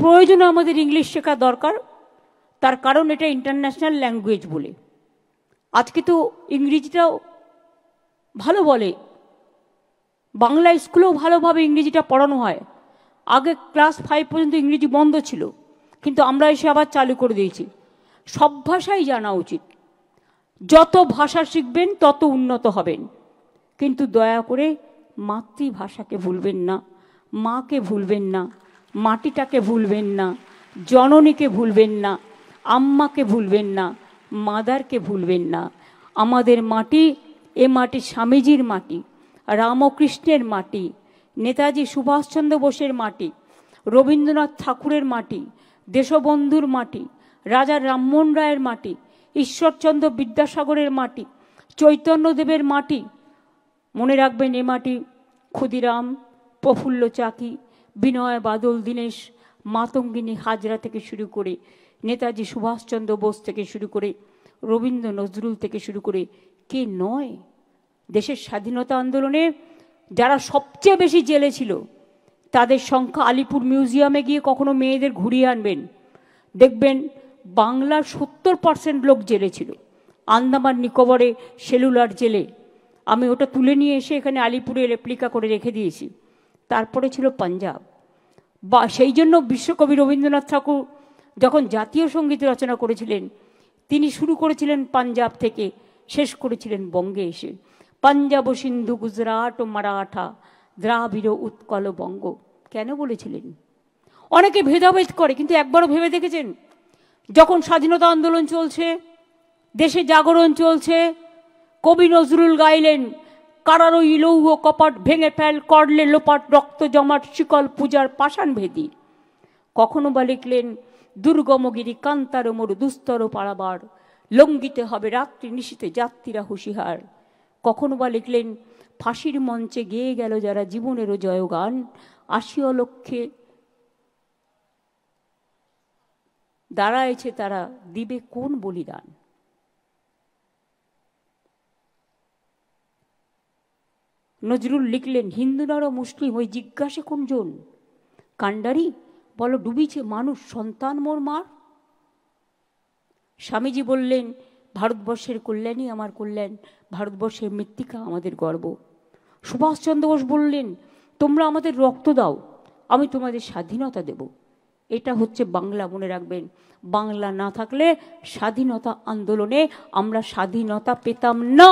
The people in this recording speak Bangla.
প্রয়োজনে আমাদের ইংলিশ শেখা দরকার, তার কারণ এটা ইন্টারন্যাশনাল ল্যাঙ্গুয়েজ বলে। আজকে তো ইংরেজিটাও ভালো বলে, বাংলা স্কুলেও ভালোভাবে ইংরেজিটা পড়ানো হয়। আগে ক্লাস 5 পর্যন্ত ইংরেজি বন্ধ ছিল, কিন্তু আমরা এসে আবার চালু করে দিয়েছি। সব ভাষাই জানা উচিত, যত ভাষা শিখবেন তত উন্নত হবেন। কিন্তু দয়া করে মাতৃভাষাকে ভুলবেন না, মাকে ভুলবেন না, মাটিটাকে ভুলবেন না, জননীকে ভুলবেন না, আম্মাকে ভুলবেন না, মাদারকে ভুলবেন না। আমাদের মাটি, এ মাটি স্বামীজির মাটি, রামকৃষ্ণের মাটি, নেতাজি সুভাষচন্দ্র বোসের মাটি, রবীন্দ্রনাথ ঠাকুরের মাটি, দেশবন্ধুর মাটি, রাজা রামমোহন রায়ের মাটি, ঈশ্বরচন্দ্র বিদ্যাসাগরের মাটি, চৈতন্যদেবের মাটি। মনে রাখবেন, এ মাটি ক্ষুদিরাম, প্রফুল্ল চাকি, বিনয় বাদল দীনেশ, মাতঙ্গিনী হাজরা থেকে শুরু করে, নেতাজি সুভাষচন্দ্র বোস থেকে শুরু করে, রবীন্দ্র নজরুল থেকে শুরু করে, কে নয়? দেশের স্বাধীনতা আন্দোলনে যারা সবচেয়ে বেশি জেলে ছিল তাদের সংখ্যা, আলিপুর মিউজিয়ামে গিয়ে কখনো মেয়েদের ঘুরিয়ে আনবেন, দেখবেন বাংলার 70% লোক জেলে ছিল। আন্দামান নিকোবরে সেলুলার জেলে, আমি ওটা তুলে নিয়ে এসে এখানে আলিপুরে রেপ্লিকা করে রেখে দিয়েছি। তারপরে ছিল পাঞ্জাব। বা সেই জন্য বিশ্বকবি রবীন্দ্রনাথ ঠাকুর যখন জাতীয় সঙ্গীত রচনা করেছিলেন, তিনি শুরু করেছিলেন পাঞ্জাব থেকে, শেষ করেছিলেন বঙ্গে এসে। পাঞ্জাব ও সিন্ধু গুজরাট ও মারাঠা দ্রাবিড় উৎকল বঙ্গ। কেন বলেছিলেন? অনেকে ভেদাভেদ করে, কিন্তু একবারও ভেবে দেখেছেন যখন স্বাধীনতা আন্দোলন চলছে, দেশে জাগরণ চলছে, কবি নজরুল গাইলেন, কারারো লৌহ কপাট ভেঙে ফেল, করলে লোপাট রক্ত জমাট শিকল পূজার পাষাণ ভেদি। কখনো বা লিখলেন, দুর্গমগিরি কান্তার মরু দুস্তর পারাবার, লঙ্ঘিতে হবে রাত্রি নিশীতে যাত্রীরা হুঁশিহার। কখনো বা লিখলেন, ফাঁসির মঞ্চে গেয়ে গেল যারা জীবনেরও জয়গান, আসিও লক্ষ্যে দাঁড়াইছে তারা, দিবে কোন বলিদান। নজরুল লিখলেন, হিন্দু নর মুসলিম ওই জিজ্ঞাসে কোনজন, কান্ডারি বলো ডুবিছে মানুষ সন্তান মোর মার। স্বামীজি বললেন, ভারতবর্ষের কল্যাণই আমার কল্যাণ, ভারতবর্ষের মৃত্তিকা আমাদের গর্ব। সুভাষচন্দ্র বোস বললেন, তোমরা আমাদের রক্ত দাও, আমি তোমাদের স্বাধীনতা দেব। এটা হচ্ছে বাংলা, মনে রাখবেন। বাংলা না থাকলে স্বাধীনতা আন্দোলনে আমরা স্বাধীনতা পেতাম না।